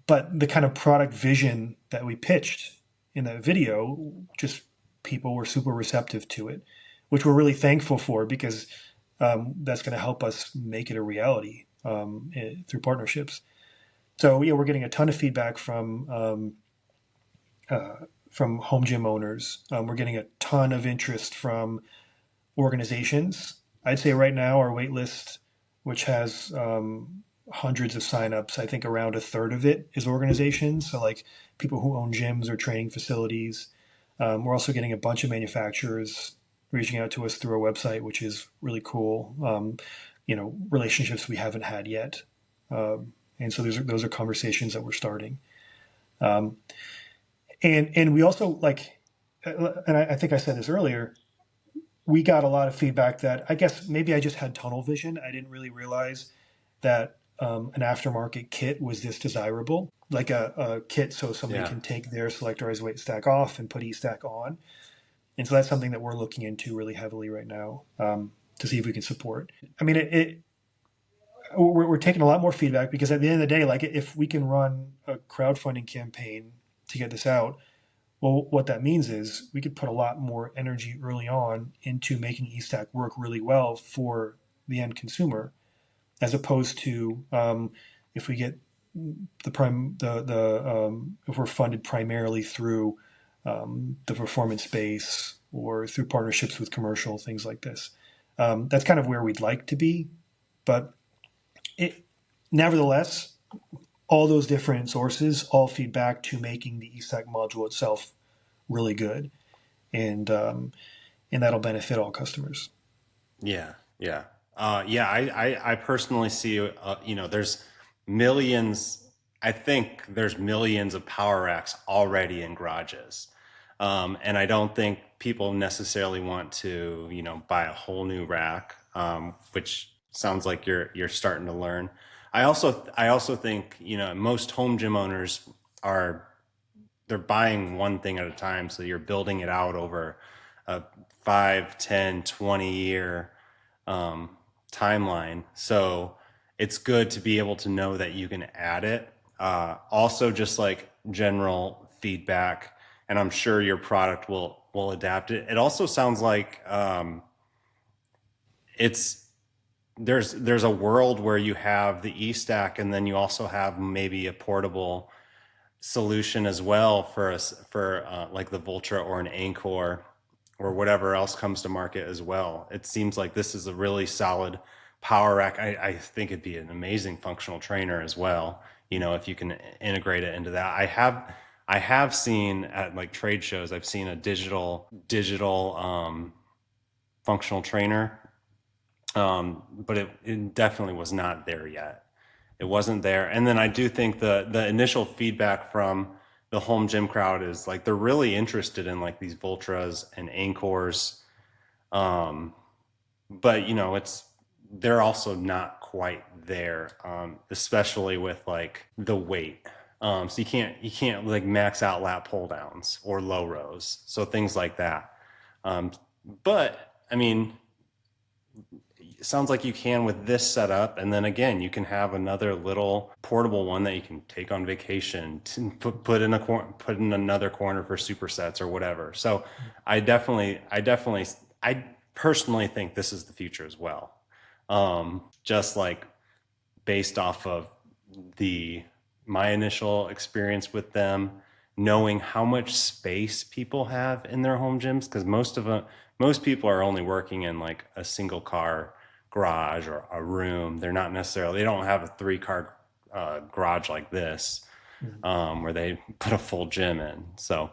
but the kind of product vision that we pitched in that video, just people were super receptive to it, which we're really thankful for because that's going to help us make it a reality through partnerships. So yeah, we're getting a ton of feedback from home gym owners. We're getting a ton of interest from organizations. I'd say right now our wait list, which has hundreds of signups, I think around a third of it is organizations. So like people who own gyms or training facilities. We're also getting a bunch of manufacturers reaching out to us through our website, which is really cool. Relationships we haven't had yet. And so those are conversations that we're starting. Um, and we also and I think I said this earlier, we got a lot of feedback that I guess maybe I just had tunnel vision. I didn't really realize that an aftermarket kit was this desirable, like a kit so somebody Yeah. can take their selectorized weight stack off and put E-stack on. And so that's something that we're looking into really heavily right now, to see if we can support. I mean, we're taking a lot more feedback because at the end of the day, like if we can run a crowdfunding campaign to get this out, well, what that means is we could put a lot more energy early on into making eStack work really well for the end consumer, as opposed to if we get if we're funded primarily through the performance base or through partnerships with commercial things like this. That's kind of where we'd like to be, but nevertheless, all those different sources all feed back to making the eStack module itself really good, and that'll benefit all customers. Yeah, yeah, yeah. I personally see, there's millions. I think there's millions of power racks already in garages, and I don't think people necessarily want to, buy a whole new rack, which sounds like you're starting to learn. I also think, most home gym owners are they're buying one thing at a time, so you're building it out over a 5, 10, 20 year um, timeline. So it's good to be able to know that you can add it. Also, just like general feedback, and I'm sure your product will adapt it. It also sounds like it's there's a world where you have the e-stack, and then you also have maybe a portable solution as well for us for like the Vultra or an Anchor or whatever else comes to market as well. It seems like this is a really solid power rack. I think it'd be an amazing functional trainer as well. If you can integrate it into that. I have seen at like trade shows, I've seen a digital functional trainer, but it definitely was not there yet. It wasn't there. And then I do think the initial feedback from the home gym crowd is like they're really interested in like these Vultras and Anchors, but it's they're also not quite there, especially with like the weight. So you can't like max out lat pull downs or low rows, so things like that. Um, but I mean, it sounds like you can with this setup, and then again you can have another little portable one that you can take on vacation to put in another corner for supersets or whatever. So I personally think this is the future as well. Just like based off of the my initial experience with them, knowing how much space people have in their home gyms, because most people are only working in like a single car garage or a room. They don't have a 3 car garage like this, Mhm. where they put a full gym in. So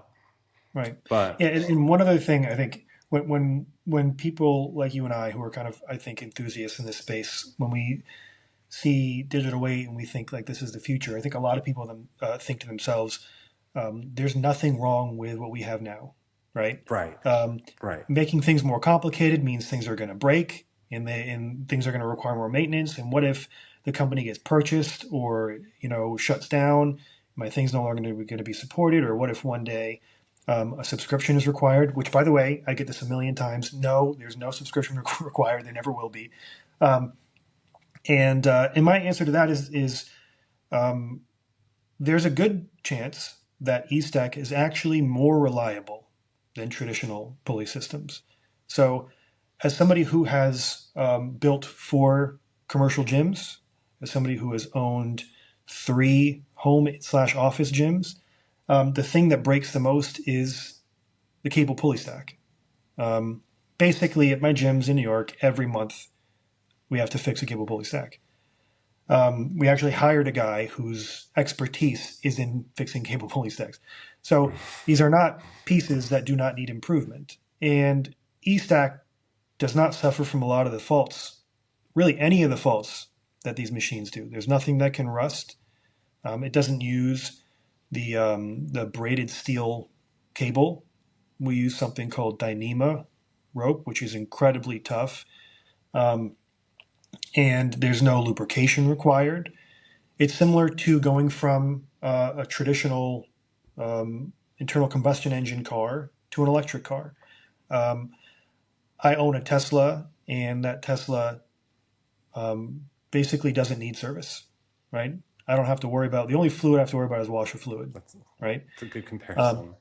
Right. But Yeah, and one other thing I think when people like you and I who are kind of I think enthusiasts in this space, when we see digital weight and we think like this is the future, I think a lot of people think to themselves, there's nothing wrong with what we have now, right? right, Um, right, Making things more complicated means things are going to break and things are going to require more maintenance. And what if the company gets purchased or shuts down? My thing's no longer going to be supported, or what if one day a subscription is required? Which, by the way, I get this a million times. No, there's no subscription required. There never will be. Um, and my answer to that is um, there's a good chance that Estack is actually more reliable than traditional pulley systems. So, as somebody who has built 4 commercial gyms, as somebody who has owned 3 home/office gyms, the thing that breaks the most is the cable pulley stack. Um, Basically, at my gyms in New York, every month we have to fix a cable pulley stack. We actually hired a guy whose expertise is in fixing cable pulley stacks. So these are not pieces that do not need improvement. And eStack does not suffer from a lot of the faults, really any of the faults that these machines do. There's nothing that can rust. It doesn't use the braided steel cable. We use something called Dyneema rope, which is incredibly tough. Um, and there's no lubrication required. It's similar to going from a traditional internal combustion engine car to an electric car. Um, I own a Tesla, and that Tesla basically doesn't need service, right? I don't have to worry about the only fluid I have to worry about is washer fluid, that's right? a good Um, comparison.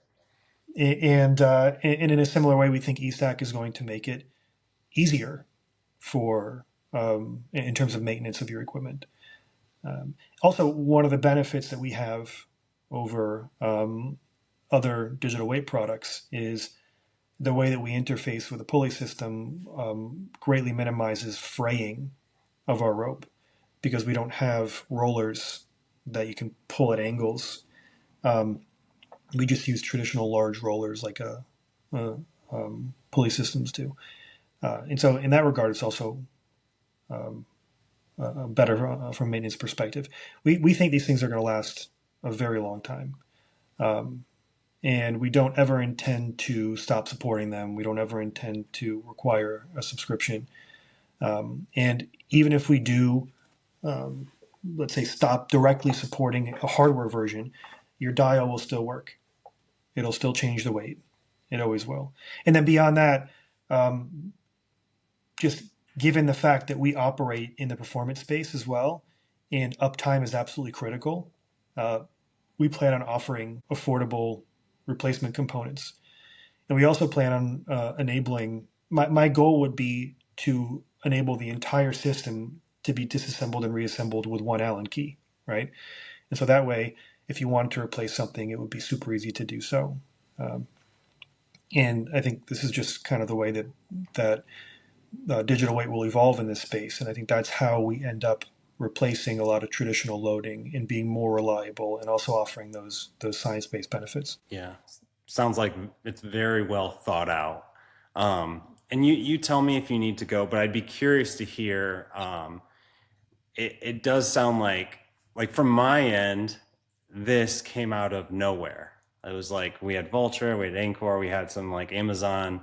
and in a similar way, we think eStack is going to make it easier for in terms of maintenance of your equipment. Also, one of the benefits that we have over other digital weight products is the way that we interface with the pulley system greatly minimizes fraying of our rope because we don't have rollers that you can pull at angles. Um, we just use traditional large rollers like a pulley systems do. And so, in that regard, it's also better from a maintenance perspective. We think these things are going to last a very long time. And we don't ever intend to stop supporting them. We don't ever intend to require a subscription. And even if we do, let's say, stop directly supporting a hardware version, your dial will still work. It'll still change the weight. It always will. And then beyond that, just given the fact that we operate in the performance space as well, and uptime is absolutely critical, uh, we plan on offering affordable replacement components. And we also plan on enabling, my goal would be to enable the entire system to be disassembled and reassembled with one Allen key, right? And so that way, if you wanted to replace something, it would be super easy to do so. Um, and I think this is just kind of the way that digital weight will evolve in this space. And I think that's how we end up replacing a lot of traditional loading and being more reliable and also offering those science-based benefits. Yeah, sounds like it's very well thought out. And you tell me if you need to go, but I'd be curious to hear. It does sound like from my end, this came out of nowhere. It was like we had Vulture, we had Anchor, we had some like Amazon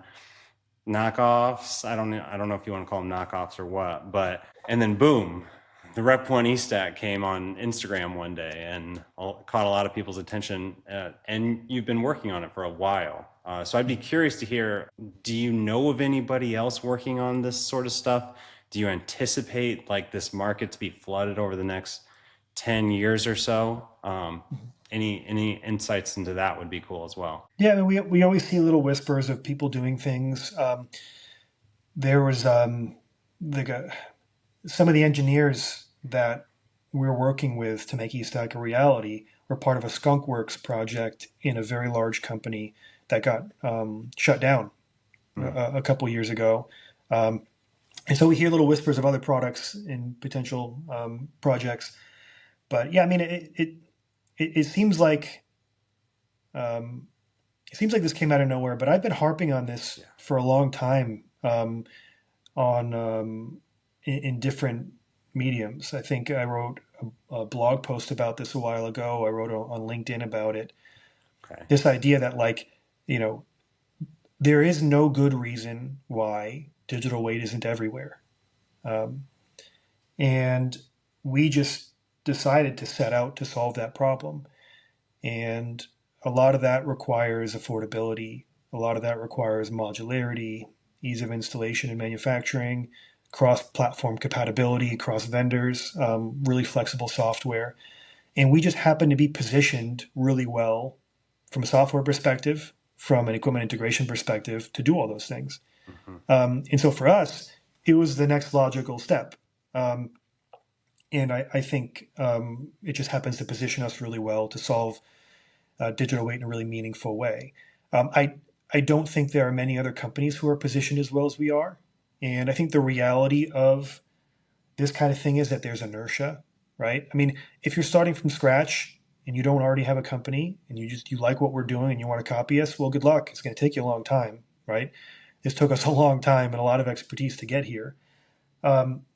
knockoffs. I don't know if you want to call them knockoffs or what, but and then boom, the RepOne Estack came on Instagram one day and caught a lot of people's attention. And you've been working on it for a while. So I'd be curious to hear, do you know of anybody else working on this sort of stuff? Do you anticipate like this market to be flooded over the next 10 years or so? Any insights into that would be cool as well. Yeah, I mean, we always see little whispers of people doing things. There was the some of the engineers that we're working with to make eStack a reality were part of a skunkworks project in a very large company that got shut down a couple years ago. And so we hear little whispers of other products and potential projects. But yeah, I mean, it seems like it seems like this came out of nowhere, but I've been harping on this Yeah. for a long time on in different mediums. I think I wrote a blog post about this a while ago. I wrote on LinkedIn about it. Okay. This idea that like, you know, there is no good reason why digital weight isn't everywhere. Um, and we just decided to set out to solve that problem. And a lot of that requires affordability. A lot of that requires modularity, ease of installation and manufacturing, cross-platform compatibility across vendors, really flexible software. And we just happen to be positioned really well from a software perspective, from an equipment integration perspective, to do all those things. Hmm. And so for us, it was the next logical step. Um, and I think it just happens to position us really well to solve digital weight in a really meaningful way. Um, I I don't think there are many other companies who are positioned as well as we are, and I think the reality of this kind of thing is that there's inertia, right? I mean, if you're starting from scratch and you don't already have a company and you like what we're doing and you want to copy us, well, good luck. It's going to take you a long time, right? This took us a long time and a lot of expertise to get here.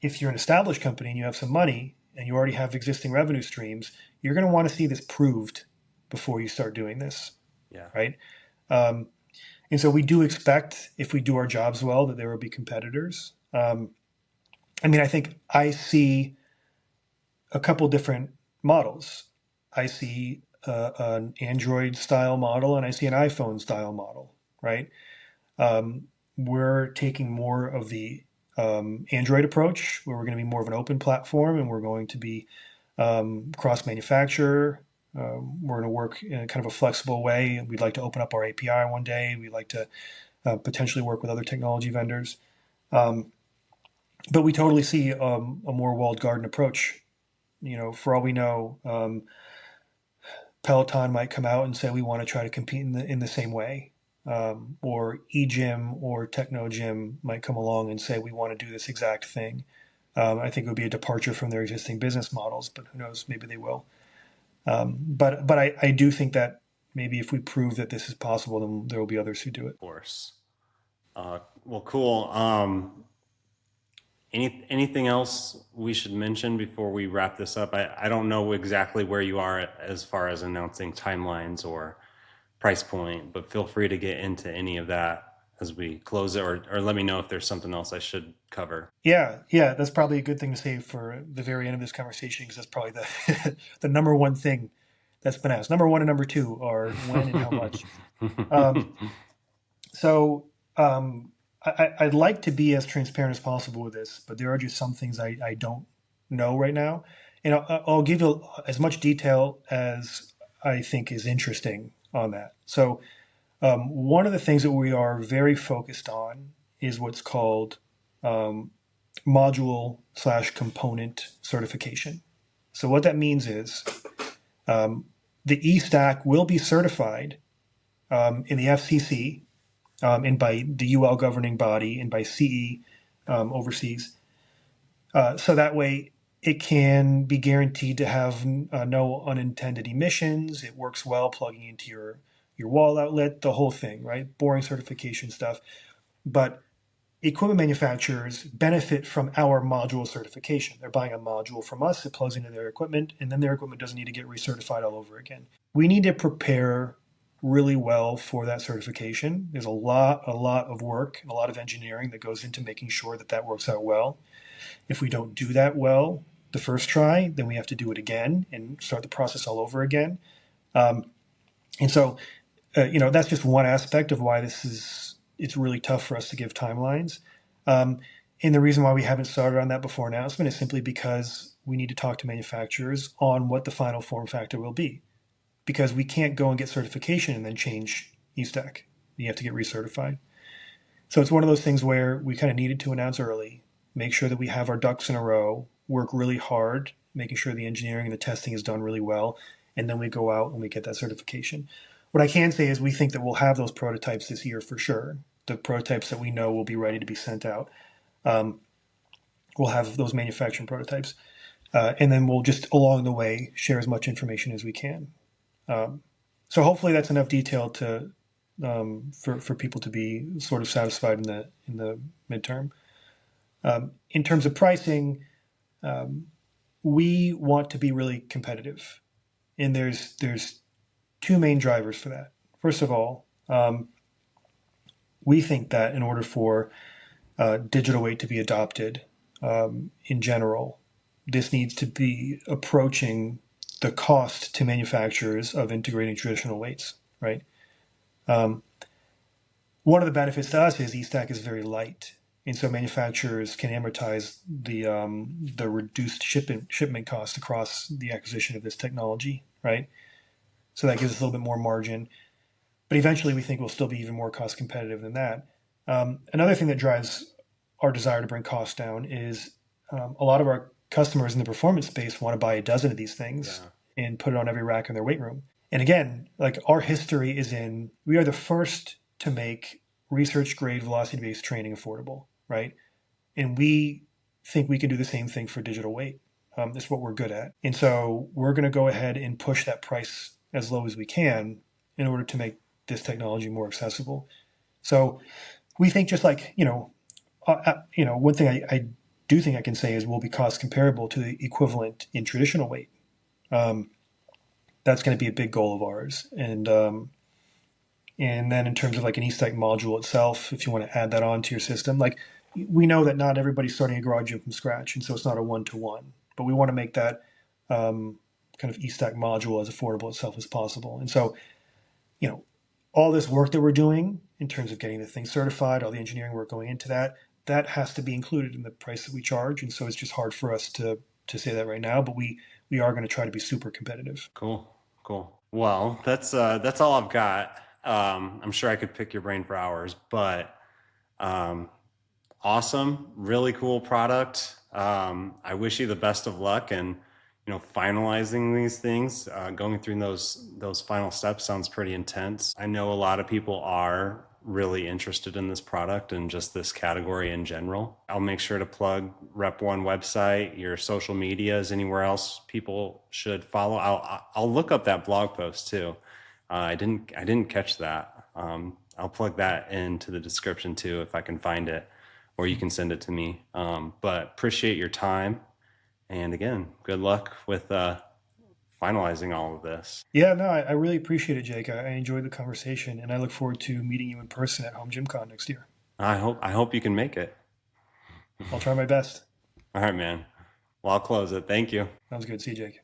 If you're an established company and you have some money and you already have existing revenue streams, you're going to want to see this proved before you start doing this, Yeah. right? Um, and so we do expect, if we do our jobs well, that there will be competitors. I mean, I think I see a couple different models. I see an Android style model and I see an iPhone style model, right? We're taking more of the Android approach, where we're going to be more of an open platform and we're going to be cross manufacturer. We're going to work in a kind of a flexible way. We'd like to open up our API one day. We'd like to potentially work with other technology vendors. Um, but we totally see a more walled garden approach. You know, for all we know, Peloton might come out and say we want to try to compete in the same way, or eGym or Techno Gym might come along and say we want to do this exact thing. I think it would be a departure from their existing business models, but who knows? Maybe they will. But I do think that maybe if we prove that this is possible, then there will be others who do it. Of course. Well, cool. Anything else we should mention before we wrap this up? I don't know exactly where you are as far as announcing timelines or price point, but feel free to get into any of that as we close it, or let me know if there's something else I should cover. Yeah, that's probably a good thing to say for the very end of this conversation because that's probably the the number one thing that's been asked. Number one and number two are when and how much. Um, so I'd like to be as transparent as possible with this, but there are just some things I don't know right now, and I'll give you as much detail as I think is interesting on that. So one of the things that we are very focused on is what's called module slash component certification. So what that means is the Estack will be certified in the FCC and by the UL governing body and by CE overseas. So that way it can be guaranteed to have no unintended emissions. It works well plugging into your wall outlet, the whole thing, right? Boring certification stuff. But equipment manufacturers benefit from our module certification. They're buying a module from us, it plugs into their equipment, and then their equipment doesn't need to get recertified all over again. We need to prepare really well for that certification. There's a lot of work and a lot of engineering that goes into making sure that that works out well. If we don't do that well the first try, then we have to do it again and start the process all over again. And so, that's just one aspect of why it's really tough for us to give timelines. And the reason why we haven't started on that before announcement is simply because we need to talk to manufacturers on what the final form factor will be. Because we can't go and get certification and then change Estack. You have to get recertified. So it's one of those things where we kind of needed to announce early, make sure that we have our ducks in a row, work really hard, making sure the engineering and the testing is done really well, and then we go out and we get that certification. What I can say is we think that we'll have those prototypes this year for sure. The prototypes that we know will be ready to be sent out. We'll have those manufacturing prototypes. And then we'll just along the way share as much information as we can. So hopefully that's enough detail to for people to be sort of satisfied in the midterm. In terms of pricing, we want to be really competitive, and there's two main drivers for that. First of all, we think that in order for digital weight to be adopted in general, this needs to be approaching the cost to manufacturers of integrating traditional weights, right? Um, One of the benefits to us is Estack is very light, and so manufacturers can amortize the reduced shipment cost across the acquisition of this technology, right? So that gives us a little bit more margin. But eventually, we think we'll still be even more cost competitive than that. Another thing that drives our desire to bring costs down is a lot of our customers in the performance space want to buy a dozen of these things and put it on every rack in their weight room. And again, like our history is in, we are the first to make research grade velocity based training affordable, right? And we think we can do the same thing for digital weight. It's what we're good at. And so we're going to go ahead and push that price as low as we can in order to make this technology more accessible. So we think just like, one thing I do think I can say is we'll be cost comparable to the equivalent in traditional weight. That's going to be a big goal of ours. And then in terms of like an Estack module itself, if you want to add that on to your system, like we know that not everybody's starting a garage gym from scratch, and so it's not a one-to-one. But we want to make that kind of Estack module as affordable itself as possible. And so, all this work that we're doing in terms of getting the thing certified, all the engineering work going into that, that has to be included in the price that we charge. And so it's just hard for us to say that right now, but we are going to try to be super competitive. Cool. Well, that's all I've got. I'm sure I could pick your brain for hours, but um, awesome, really cool product. I wish you the best of luck, and finalizing these things, going through those final steps sounds pretty intense. I know a lot of people are really interested in this product and just this category in general. I'll make sure to plug RepOne website, your social medias, anywhere else people should follow. I'll look up that blog post too. I didn't catch that. I'll plug that into the description too if I can find it, or you can send it to me. But appreciate your time, and again, good luck with finalizing all of this. Yeah, no, I really appreciate it, Jake. I enjoyed the conversation, and I look forward to meeting you in person at Home Gym Con next year. I hope you can make it. I'll try my best. All right, man. Well, I'll close it. Thank you. Sounds good. See you, Jake.